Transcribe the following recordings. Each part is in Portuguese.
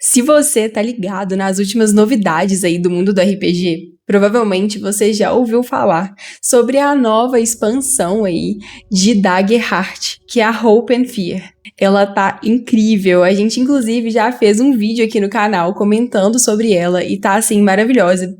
Se você tá ligado nas últimas novidades aí do mundo do RPG, provavelmente você já ouviu falar sobre a nova expansão aí de Daggerheart, que é a Hope and Fear. Ela tá incrível, a gente inclusive já fez um vídeo aqui no canal comentando sobre ela e tá assim maravilhosa.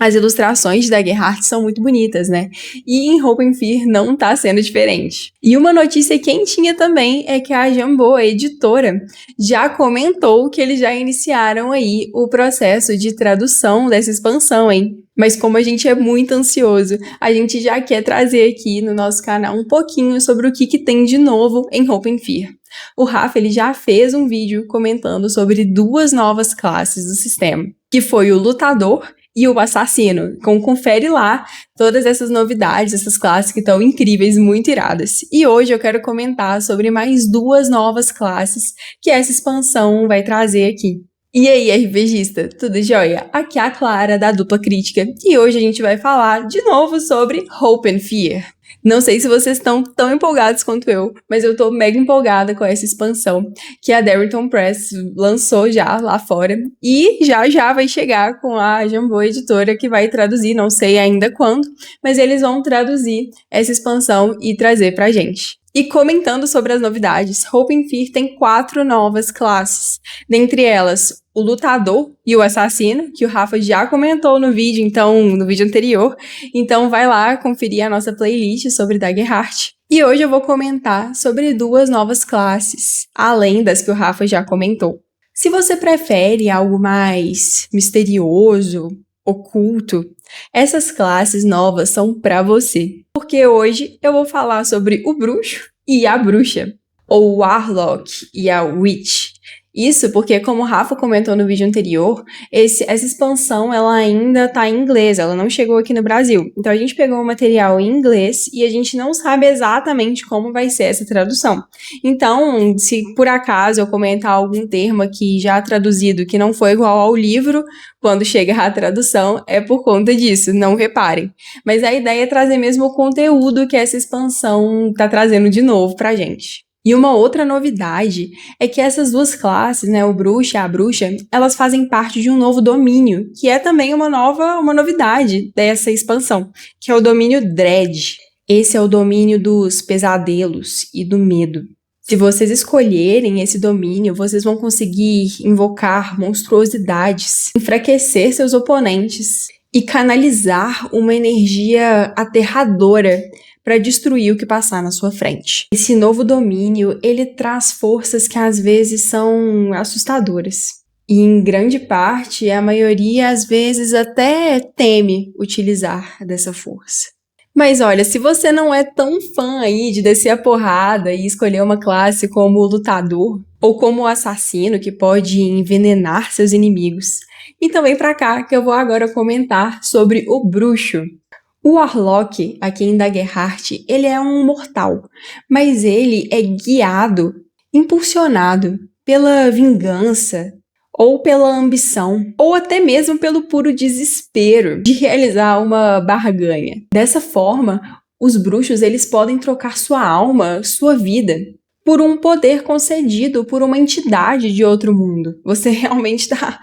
As ilustrações de Daggerheart são muito bonitas, né? E em Hope and Fear não tá sendo diferente. E uma notícia quentinha também é que a Jambô, a editora, já comentou que eles já iniciaram aí o processo de tradução dessa expansão, hein? Mas como a gente é muito ansioso, a gente já quer trazer aqui no nosso canal um pouquinho sobre o que tem de novo em Hope and Fear. O Rafa, ele já fez um vídeo comentando sobre duas novas classes do sistema, que foi o Lutador e o Assassino. Então confere lá todas essas novidades, essas classes que estão incríveis, muito iradas. E hoje eu quero comentar sobre mais duas novas classes que essa expansão vai trazer aqui. E aí, RPGista, tudo jóia? Aqui é a Clara, da Dupla Crítica, e hoje a gente vai falar de novo sobre Hope and Fear. Não sei se vocês estão tão empolgados quanto eu, mas eu tô mega empolgada com essa expansão que a Darrington Press lançou já lá fora, e já vai chegar com a Jambô Editora, que vai traduzir, não sei ainda quando, mas eles vão traduzir essa expansão e trazer pra gente. E comentando sobre as novidades, Hope and Fear tem 4 novas classes, dentre elas o Lutador e o Assassino, que o Rafa já comentou no vídeo, no vídeo anterior, então vai lá conferir a nossa playlist sobre Daggerheart. E hoje eu vou comentar sobre duas novas classes, além das que o Rafa já comentou. Se você prefere algo mais misterioso, oculto, essas classes novas são pra você. Porque hoje eu vou falar sobre o bruxo e a bruxa, ou o warlock e a witch. Isso porque, como o Rafa comentou no vídeo anterior, essa expansão ela ainda tá em inglês, ela não chegou aqui no Brasil. Então a gente pegou o material em inglês e a gente não sabe exatamente como vai ser essa tradução. Então, se por acaso eu comentar algum termo aqui já traduzido que não foi igual ao livro, quando chega a tradução, é por conta disso, não reparem. Mas a ideia é trazer mesmo o conteúdo que essa expansão tá trazendo de novo pra gente. E uma outra novidade é que essas duas classes, né, o bruxo e a bruxa, elas fazem parte de um novo domínio, que é também uma novidade dessa expansão, que é o domínio Dread. Esse é o domínio dos pesadelos e do medo. Se vocês escolherem esse domínio, vocês vão conseguir invocar monstruosidades, enfraquecer seus oponentes e canalizar uma energia aterradora para destruir o que passar na sua frente. Esse novo domínio, ele traz forças que às vezes são assustadoras. E em grande parte, a maioria às vezes até teme utilizar dessa força. Mas olha, se você não é tão fã aí de descer a porrada e escolher uma classe como o Lutador, ou como o Assassino, que pode envenenar seus inimigos, então vem pra cá que eu vou agora comentar sobre o Bruxo. O Warlock, aqui em Daggerheart, ele é um mortal, mas ele é guiado, impulsionado pela vingança, ou pela ambição, ou até mesmo pelo puro desespero de realizar uma barganha. Dessa forma, os bruxos eles podem trocar sua alma, sua vida, por um poder concedido por uma entidade de outro mundo. Você realmente está,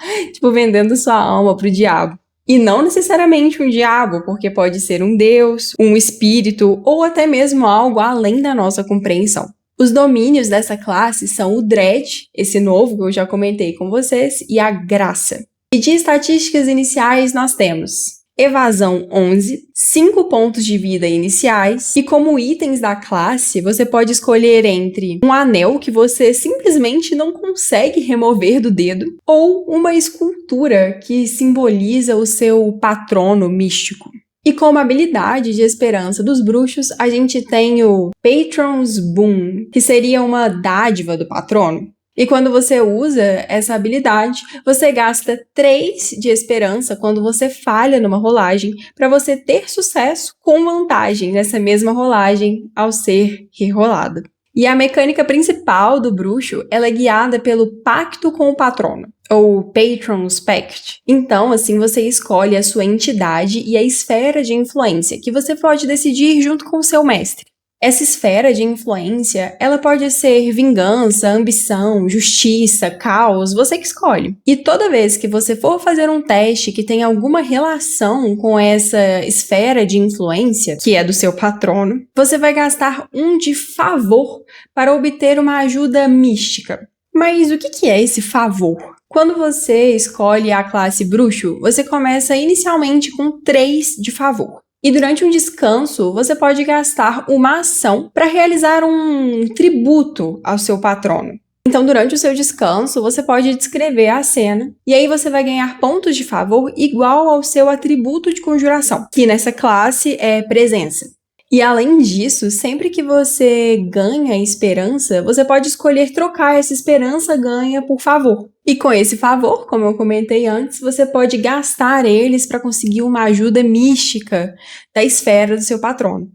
vendendo sua alma pro diabo. E não necessariamente um diabo, porque pode ser um deus, um espírito ou até mesmo algo além da nossa compreensão. Os domínios dessa classe são o Dread, esse novo que eu já comentei com vocês, e a Graça. E de estatísticas iniciais nós temos Evasão 11, 5 pontos de vida iniciais, e como itens da classe, você pode escolher entre um anel que você simplesmente não consegue remover do dedo, ou uma escultura que simboliza o seu patrono místico. E como habilidade de esperança dos bruxos, a gente tem o Patron's Boon, que seria uma dádiva do patrono. E quando você usa essa habilidade, você gasta 3 de esperança quando você falha numa rolagem, para você ter sucesso com vantagem nessa mesma rolagem ao ser rerolada. E a mecânica principal do bruxo, ela é guiada pelo Pacto com o Patrono, ou Patron's Pact. Então, assim, você escolhe a sua entidade e a esfera de influência, que você pode decidir junto com o seu mestre. Essa esfera de influência, ela pode ser vingança, ambição, justiça, caos, você que escolhe. E toda vez que você for fazer um teste que tem alguma relação com essa esfera de influência, que é do seu patrono, você vai gastar um de favor para obter uma ajuda mística. Mas o que é esse favor? Quando você escolhe a classe bruxo, você começa inicialmente com 3 de favor. E durante um descanso, você pode gastar uma ação para realizar um tributo ao seu patrono. Então, durante o seu descanso, você pode descrever a cena, e aí você vai ganhar pontos de favor igual ao seu atributo de conjuração, que nessa classe é presença. E além disso, sempre que você ganha esperança, você pode escolher trocar essa esperança ganha por favor. E com esse favor, como eu comentei antes, você pode gastar eles para conseguir uma ajuda mística da esfera do seu patrono.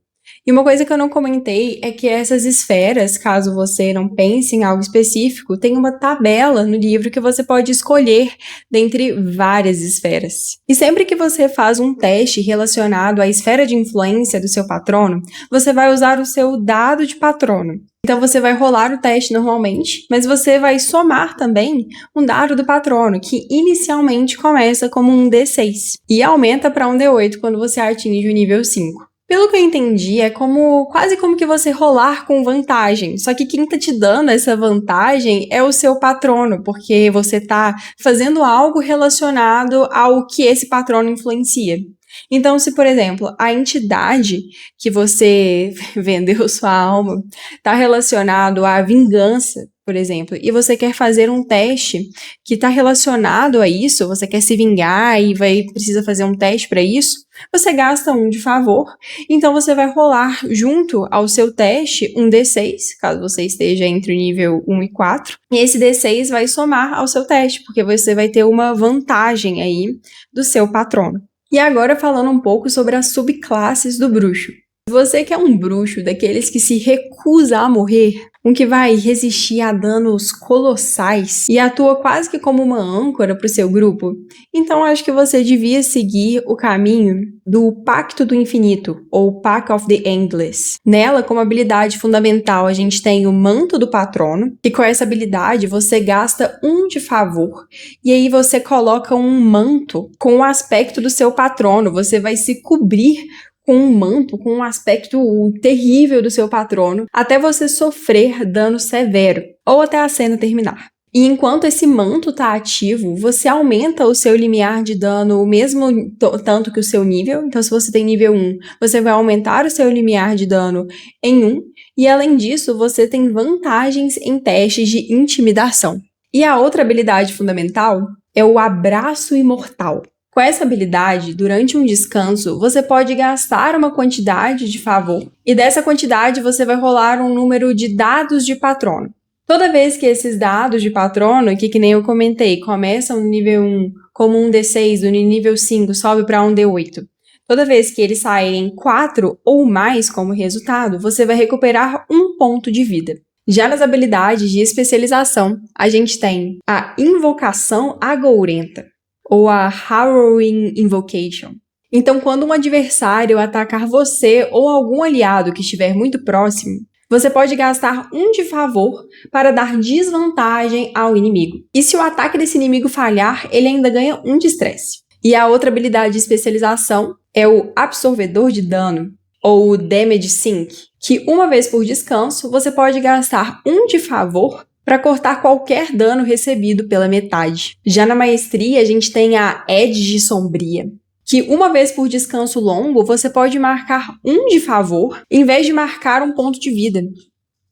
E uma coisa que eu não comentei é que essas esferas, caso você não pense em algo específico, tem uma tabela no livro que você pode escolher dentre várias esferas. E sempre que você faz um teste relacionado à esfera de influência do seu patrono, você vai usar o seu dado de patrono. Então você vai rolar o teste normalmente, mas você vai somar também um dado do patrono, que inicialmente começa como um D6 e aumenta para um D8 quando você atinge o nível 5. Pelo que eu entendi, é quase como que você rolar com vantagem. Só que quem tá te dando essa vantagem é o seu patrono, porque você tá fazendo algo relacionado ao que esse patrono influencia. Então, se, por exemplo, a entidade que você vendeu sua alma está relacionado à vingança, por exemplo, e você quer fazer um teste que está relacionado a isso, você quer se vingar e precisa fazer um teste para isso, você gasta um de favor, então você vai rolar junto ao seu teste um D6, caso você esteja entre o nível 1 e 4, e esse D6 vai somar ao seu teste, porque você vai ter uma vantagem aí do seu patrono. E agora falando um pouco sobre as subclasses do bruxo. Você que é um bruxo daqueles que se recusa a morrer, um que vai resistir a danos colossais e atua quase que como uma âncora para o seu grupo, então acho que você devia seguir o caminho do Pacto do Infinito, ou Pact of the Endless. Nela, como habilidade fundamental, a gente tem o Manto do Patrono, que com essa habilidade você gasta um de favor, e aí você coloca um manto com o aspecto do seu patrono, você vai se cobrir com um manto, com um aspecto terrível do seu patrono, até você sofrer dano severo, ou até a cena terminar. E enquanto esse manto está ativo, você aumenta o seu limiar de dano o mesmo tanto que o seu nível. Então, se você tem nível 1, você vai aumentar o seu limiar de dano em 1. E além disso, você tem vantagens em testes de intimidação. E a outra habilidade fundamental é o Abraço Imortal. Com essa habilidade, durante um descanso, você pode gastar uma quantidade de favor, e dessa quantidade você vai rolar um número de dados de patrono. Toda vez que esses dados de patrono, que nem eu comentei, começam no nível 1 como um D6, no nível 5 sobe para um D8. Toda vez que eles saírem 4 ou mais como resultado, você vai recuperar um ponto de vida. Já nas habilidades de especialização, a gente tem a Invocação Agourenta, ou a Harrowing Invocation. Então, quando um adversário atacar você ou algum aliado que estiver muito próximo, você pode gastar um de favor para dar desvantagem ao inimigo. E se o ataque desse inimigo falhar, ele ainda ganha um de estresse. E a outra habilidade de especialização é o Absorvedor de Dano, ou o Damage Sink, que uma vez por descanso, você pode gastar um de favor para cortar qualquer dano recebido pela metade. Já na maestria, a gente tem a Edge Sombria, que uma vez por descanso longo, você pode marcar um de favor, em vez de marcar um ponto de vida.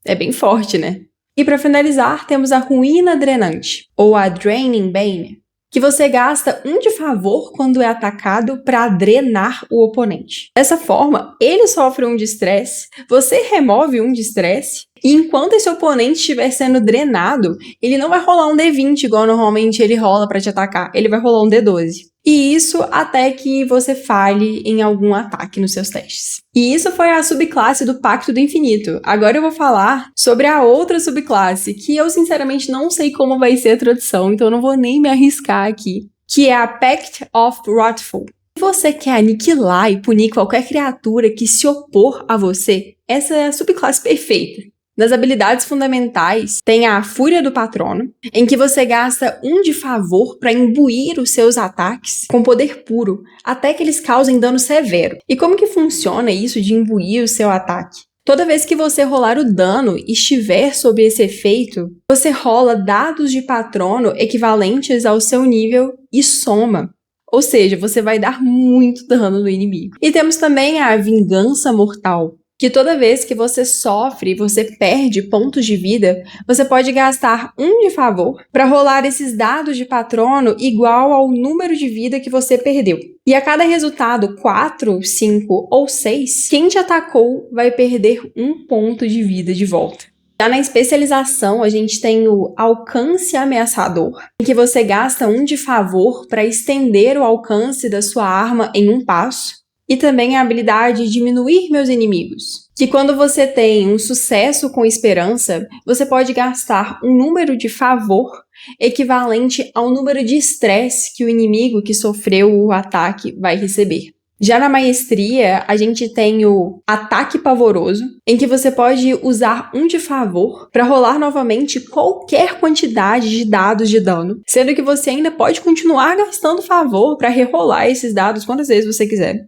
É bem forte, né? E para finalizar, temos a Ruína Drenante, ou a Draining Bane, que você gasta um de favor quando é atacado para drenar o oponente. Dessa forma, ele sofre um de estresse, você remove um de estresse, e enquanto esse oponente estiver sendo drenado, ele não vai rolar um D20 igual normalmente ele rola para te atacar, ele vai rolar um D12. E isso até que você falhe em algum ataque nos seus testes. E isso foi a subclasse do Pacto do Infinito. Agora eu vou falar sobre a outra subclasse, que eu sinceramente não sei como vai ser a tradução, então eu não vou nem me arriscar aqui, que é a Pact of Wrathful. Se você quer aniquilar e punir qualquer criatura que se opor a você, essa é a subclasse perfeita. Nas habilidades fundamentais, tem a Fúria do Patrono, em que você gasta 1 de favor para imbuir os seus ataques com poder puro, até que eles causem dano severo. E como que funciona isso de imbuir o seu ataque? Toda vez que você rolar o dano e estiver sob esse efeito, você rola dados de patrono equivalentes ao seu nível e soma. Ou seja, você vai dar muito dano no inimigo. E temos também a Vingança Mortal, que toda vez que você sofre e você perde pontos de vida, você pode gastar 1 de favor para rolar esses dados de patrono igual ao número de vida que você perdeu. E a cada resultado 4, 5 ou 6, quem te atacou vai perder 1 ponto de vida de volta. Já na especialização, a gente tem o Alcance Ameaçador, em que você gasta 1 de favor para estender o alcance da sua arma em 1 passo. E também a habilidade Diminuir Meus Inimigos, que quando você tem um sucesso com esperança, você pode gastar um número de favor equivalente ao número de estresse que o inimigo que sofreu o ataque vai receber. Já na maestria, a gente tem o Ataque Pavoroso, em que você pode usar 1 de favor para rolar novamente qualquer quantidade de dados de dano, sendo que você ainda pode continuar gastando favor para rerolar esses dados quantas vezes você quiser,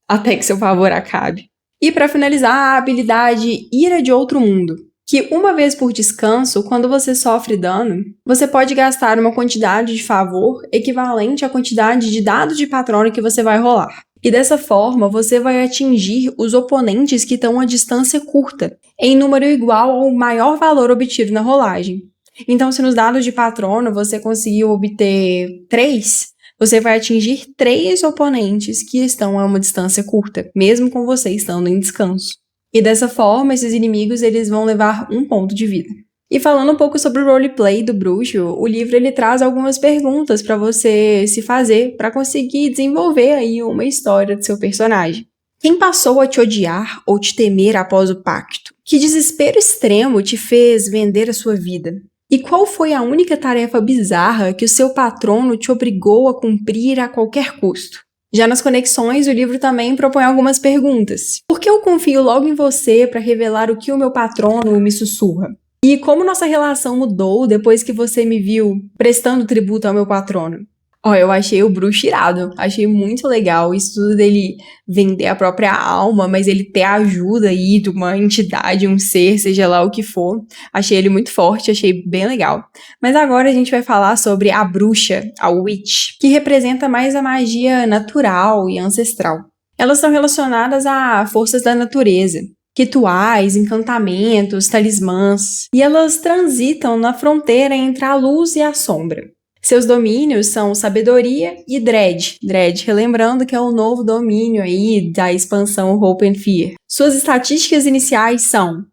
até que seu favor acabe. E para finalizar, a habilidade Ira de Outro Mundo, que uma vez por descanso, quando você sofre dano, você pode gastar uma quantidade de favor equivalente à quantidade de dados de patrono que você vai rolar. E dessa forma, você vai atingir os oponentes que estão a distância curta, em número igual ao maior valor obtido na rolagem. Então, se nos dados de patrono você conseguiu obter 3, você vai atingir 3 oponentes que estão a uma distância curta, mesmo com você estando em descanso. E dessa forma, esses inimigos eles vão levar 1 ponto de vida. E falando um pouco sobre o roleplay do bruxo, o livro ele traz algumas perguntas para você se fazer para conseguir desenvolver aí uma história do seu personagem. Quem passou a te odiar ou te temer após o pacto? Que desespero extremo te fez vender a sua vida? E qual foi a única tarefa bizarra que o seu patrono te obrigou a cumprir a qualquer custo? Já nas conexões, o livro também propõe algumas perguntas. Por que eu confio logo em você para revelar o que o meu patrono me sussurra? E como nossa relação mudou depois que você me viu prestando tributo ao meu patrono? Eu achei o bruxo irado, achei muito legal isso tudo dele vender a própria alma, mas ele ter a ajuda aí de uma entidade, um ser, seja lá o que for. Achei ele muito forte, achei bem legal. Mas agora a gente vai falar sobre a bruxa, a witch, que representa mais a magia natural e ancestral. Elas são relacionadas a forças da natureza, rituais, encantamentos, talismãs, e elas transitam na fronteira entre a luz e a sombra. Seus domínios são sabedoria e dread. Dread, relembrando que é o novo domínio aí da expansão Hope and Fear. Suas estatísticas iniciais são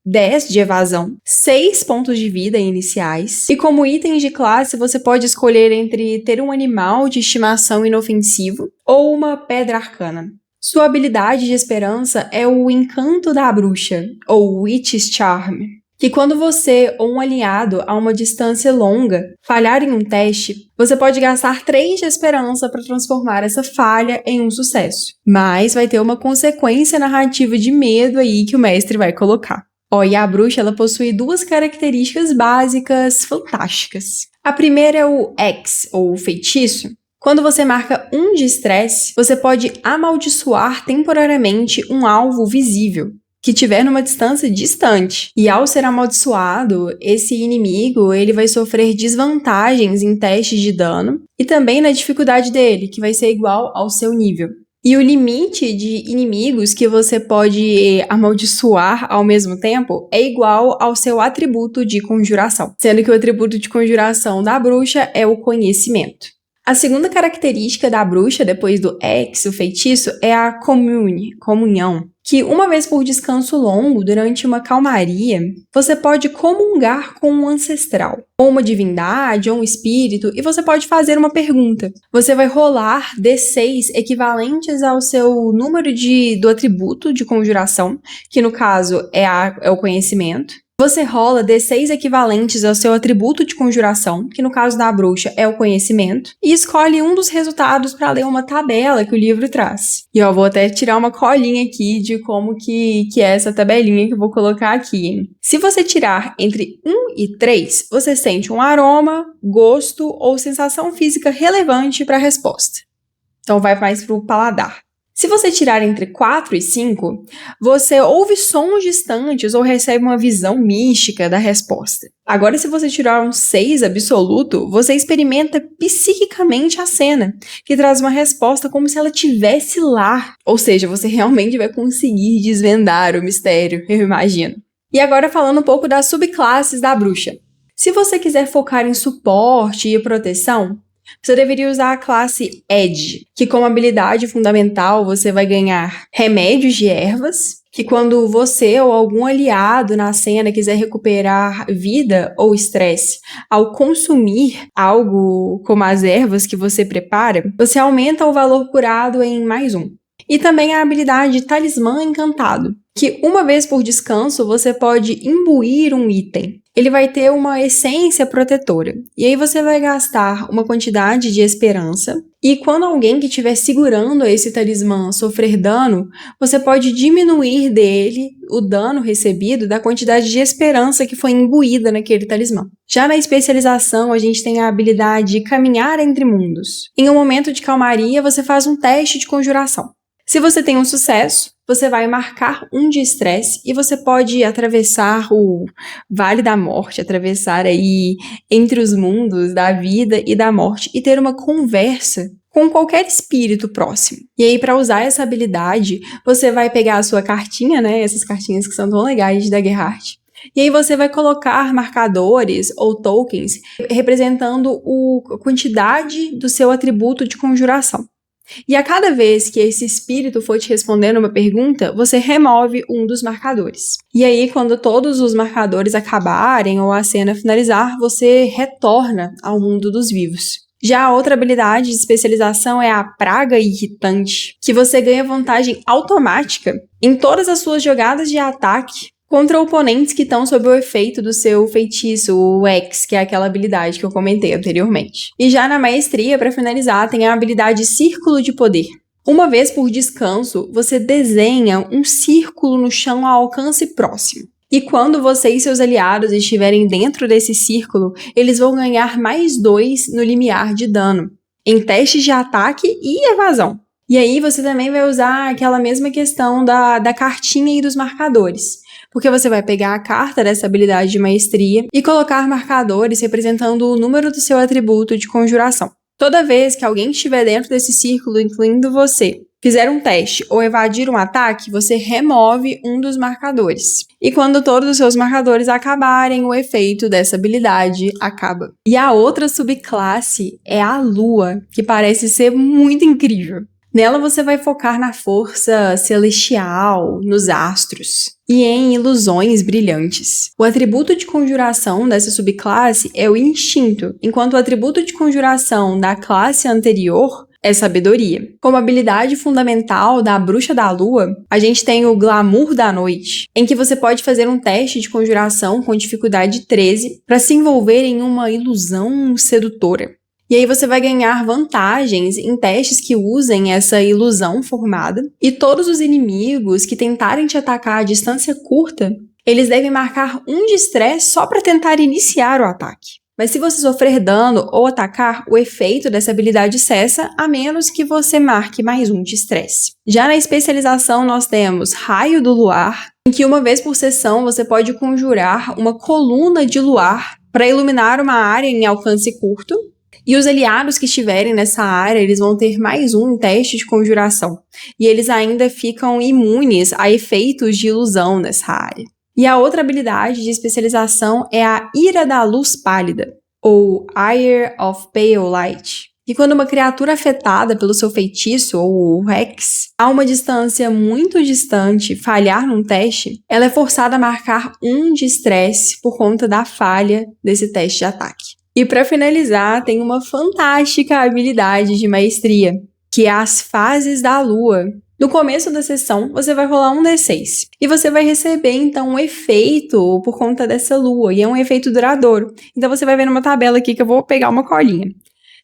10 de evasão, 6 pontos de vida iniciais, e como itens de classe você pode escolher entre ter um animal de estimação inofensivo ou uma pedra arcana. Sua habilidade de esperança é o Encanto da Bruxa, ou Witch's Charm, que quando você ou um aliado a uma distância longa falhar em um teste, você pode gastar 3 de esperança para transformar essa falha em um sucesso. Mas vai ter uma consequência narrativa de medo aí que o mestre vai colocar. E a bruxa ela possui 2 características básicas fantásticas. A primeira é o X, ou feitiço. Quando você marca 1 de estresse, você pode amaldiçoar temporariamente um alvo visível que estiver numa distância distante. E ao ser amaldiçoado, esse inimigo ele vai sofrer desvantagens em testes de dano e também na dificuldade dele, que vai ser igual ao seu nível. E o limite de inimigos que você pode amaldiçoar ao mesmo tempo é igual ao seu atributo de conjuração, sendo que o atributo de conjuração da bruxa é o conhecimento. A segunda característica da bruxa, depois do X, o feitiço, é a comunhão, que uma vez por descanso longo, durante uma calmaria, você pode comungar com um ancestral, ou uma divindade, ou um espírito, e você pode fazer uma pergunta. Você vai rolar D6 equivalentes ao seu número do atributo de conjuração, que no caso é o conhecimento, Você rola D6 equivalentes ao seu atributo de conjuração, que no caso da bruxa é o conhecimento, e escolhe um dos resultados para ler uma tabela que o livro traz. E eu vou até tirar uma colinha aqui de como que é essa tabelinha que eu vou colocar aqui, hein? Se você tirar entre 1 e 3, você sente um aroma, gosto ou sensação física relevante para a resposta. Então vai mais para o paladar. Se você tirar entre 4 e 5, você ouve sons distantes ou recebe uma visão mística da resposta. Agora, se você tirar um 6 absoluto, você experimenta psiquicamente a cena, que traz uma resposta como se ela estivesse lá. Ou seja, você realmente vai conseguir desvendar o mistério, eu imagino. E agora falando um pouco das subclasses da bruxa. Se você quiser focar em suporte e proteção, você deveria usar a classe Edge, que como habilidade fundamental você vai ganhar remédios de ervas, que quando você ou algum aliado na cena quiser recuperar vida ou estresse ao consumir algo como as ervas que você prepara, você aumenta o valor curado em +1. E também a habilidade Talismã Encantado, que uma vez por descanso você pode imbuir um item. Ele vai ter uma essência protetora. E aí você vai gastar uma quantidade de esperança. E quando alguém que estiver segurando esse talismã sofrer dano, você pode diminuir dele o dano recebido da quantidade de esperança que foi imbuída naquele talismã. Já na especialização, a gente tem a habilidade Caminhar Entre Mundos. Em um momento de calmaria, você faz um teste de conjuração. Se você tem um sucesso, você vai marcar 1 de estresse e você pode atravessar o Vale da Morte, atravessar aí entre os mundos da vida e da morte e ter uma conversa com qualquer espírito próximo. E aí, para usar essa habilidade, você vai pegar a sua cartinha, né? Essas cartinhas que são tão legais da Geralt. E aí você vai colocar marcadores ou tokens representando a quantidade do seu atributo de conjuração. E a cada vez que esse espírito for te respondendo uma pergunta, você remove um dos marcadores. E aí, quando todos os marcadores acabarem ou a cena finalizar, você retorna ao mundo dos vivos. Já a outra habilidade de especialização é a Praga Irritante, que você ganha vantagem automática em todas as suas jogadas de ataque contra oponentes que estão sob o efeito do seu feitiço, o X, que é aquela habilidade que eu comentei anteriormente. E já na maestria, para finalizar, tem a habilidade Círculo de Poder. Uma vez por descanso, você desenha um círculo no chão a alcance próximo. E quando você e seus aliados estiverem dentro desse círculo, eles vão ganhar +2 no limiar de dano, em testes de ataque e evasão. E aí você também vai usar aquela mesma questão da cartinha e dos marcadores. Porque você vai pegar a carta dessa habilidade de maestria e colocar marcadores representando o número do seu atributo de conjuração. Toda vez que alguém estiver dentro desse círculo, incluindo você, fizer um teste ou evadir um ataque, você remove um dos marcadores. E quando todos os seus marcadores acabarem, o efeito dessa habilidade acaba. E a outra subclasse é a Lua, que parece ser muito incrível. Nela você vai focar na força celestial, nos astros e em ilusões brilhantes. O atributo de conjuração dessa subclasse é o instinto, enquanto o atributo de conjuração da classe anterior é sabedoria. Como habilidade fundamental da Bruxa da Lua, a gente tem o Glamour da Noite, em que você pode fazer um teste de conjuração com dificuldade 13 para se envolver em uma ilusão sedutora. E aí você vai ganhar vantagens em testes que usem essa ilusão formada. E todos os inimigos que tentarem te atacar à distância curta, eles devem marcar 1 de estresse só para tentar iniciar o ataque. Mas se você sofrer dano ou atacar, o efeito dessa habilidade cessa, a menos que você marque +1 de estresse. Já na especialização nós temos Raio do Luar, em que uma vez por sessão você pode conjurar uma coluna de luar para iluminar uma área em alcance curto. E os aliados que estiverem nessa área, eles vão ter +1 em teste de conjuração. E eles ainda ficam imunes a efeitos de ilusão nessa área. E a outra habilidade de especialização é a Ira da Luz Pálida, ou Ire of Pale Light. E quando uma criatura afetada pelo seu feitiço, ou o Hex, a uma distância muito distante falhar num teste, ela é forçada a marcar 1 de estresse por conta da falha desse teste de ataque. E para finalizar, tem uma fantástica habilidade de maestria, que é as Fases da Lua, No começo da sessão, você vai rolar um D6. E você vai receber, então, um efeito por conta dessa lua. E é um efeito duradouro. Então, você vai ver numa tabela aqui que eu vou pegar uma colinha.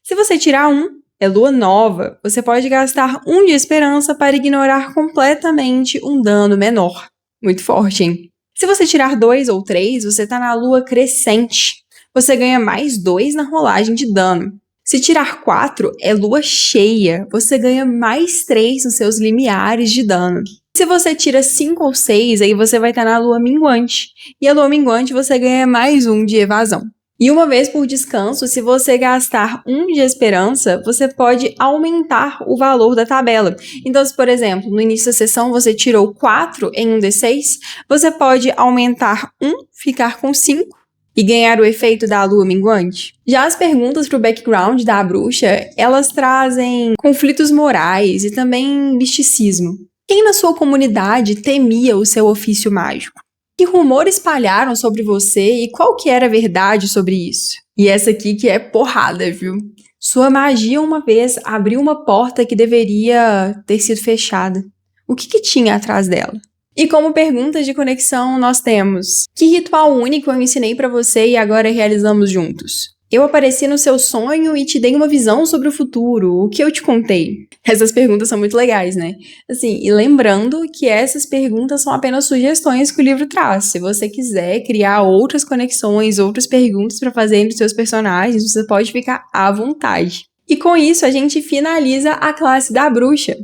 Se você tirar um, é lua nova. Você pode gastar um de esperança para ignorar completamente um dano menor. Muito forte, hein? Se você tirar 2 ou 3, você tá na lua crescente. Você ganha mais 2 na rolagem de dano. Se tirar 4, é lua cheia. Você ganha mais 3 nos seus limiares de dano. Se você tira 5 ou 6, aí você vai estar na lua minguante. E a lua minguante você ganha mais 1 de evasão. E uma vez por descanso, se você gastar 1 de esperança, você pode aumentar o valor da tabela. Então, se por exemplo, no início da sessão você tirou 4 em um D6, você pode aumentar 1, ficar com 5, e ganhar o efeito da lua minguante? Já as perguntas para o background da bruxa, elas trazem conflitos morais e também misticismo. Quem na sua comunidade temia o seu ofício mágico? Que rumores espalharam sobre você e qual que era a verdade sobre isso? E essa aqui que é porrada, viu? Sua magia uma vez abriu uma porta que deveria ter sido fechada. O que tinha atrás dela? E como perguntas de conexão nós temos: que ritual único eu ensinei pra você e agora realizamos juntos? Eu apareci no seu sonho e te dei uma visão sobre o futuro. O que eu te contei? Essas perguntas são muito legais, né? Assim, e lembrando que essas perguntas são apenas sugestões que o livro traz. Se você quiser criar outras conexões, outras perguntas para fazer entre os seus personagens, você pode ficar à vontade. E com isso, a gente finaliza a classe da bruxa.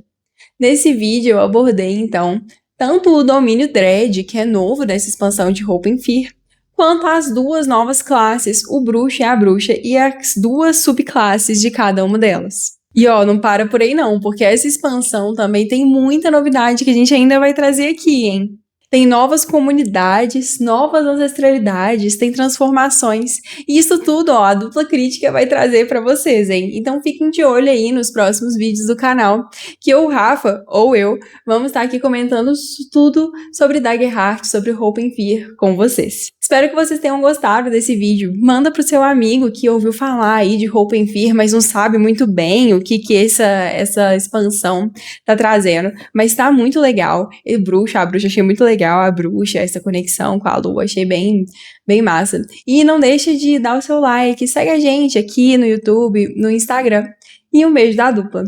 Nesse vídeo, eu abordei, então, tanto o domínio Dread, que é novo nessa expansão de Hope and Fear, quanto as duas novas classes, o bruxo e a bruxa, e as duas subclasses de cada uma delas. E ó, não para por aí não, porque essa expansão também tem muita novidade que a gente ainda vai trazer aqui, hein? Tem novas comunidades, novas ancestralidades, tem transformações. E isso tudo, ó, a dupla crítica vai trazer pra vocês, hein? Então fiquem de olho aí nos próximos vídeos do canal, que ou o Rafa ou eu vamos estar aqui comentando tudo sobre Daggerheart, sobre Hope and Fear com vocês. Espero que vocês tenham gostado desse vídeo. Manda pro seu amigo que ouviu falar aí de Hope and Fear, mas não sabe muito bem o que essa expansão tá trazendo. Mas tá muito legal. E a bruxa achei muito legal. A bruxa, essa conexão com a lua, achei bem massa. E não deixa de dar o seu like, segue a gente aqui no YouTube, no Instagram. E um beijo da dupla.